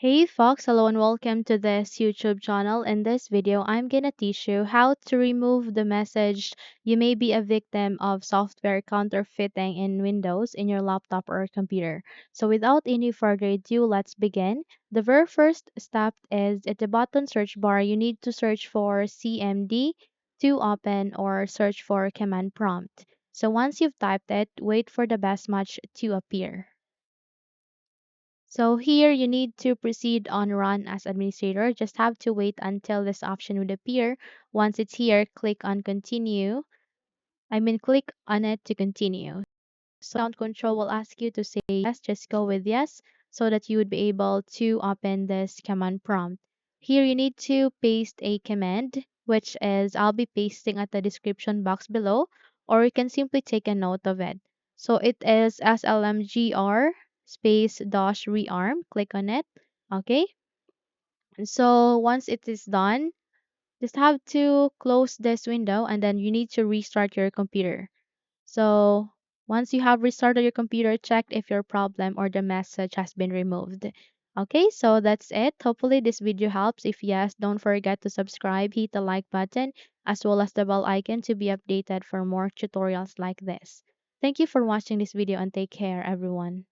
Hey folks, hello and welcome to this YouTube channel. In this video, I'm gonna teach you how to remove the message you may be a victim of software counterfeiting in Windows in your laptop or computer. So without any further ado, let's begin. The very first step is at the bottom search bar, you need to search for CMD to open or search for command prompt. So once you've typed it, wait for the best match to appear. So here you need to proceed on run as administrator. Just have to wait until this option would appear. Once it's here, click on continue. Click on it to continue. So account control will ask you to say yes, just go with yes so that you would be able to open this command prompt. Here you need to paste a command, which is I'll be pasting at the description box below, or you can simply take a note of it. So it is slmgr space dash rearm. Click on it. Okay. And so once it is done, just have to close this window and then you need to restart your computer. So once you have restarted your computer, check if your problem or the message has been removed. Okay, so that's it. Hopefully this video helps. If yes, don't forget to subscribe, hit the like button, as well as the bell icon to be updated for more tutorials like this. Thank you for watching this video and take care, everyone.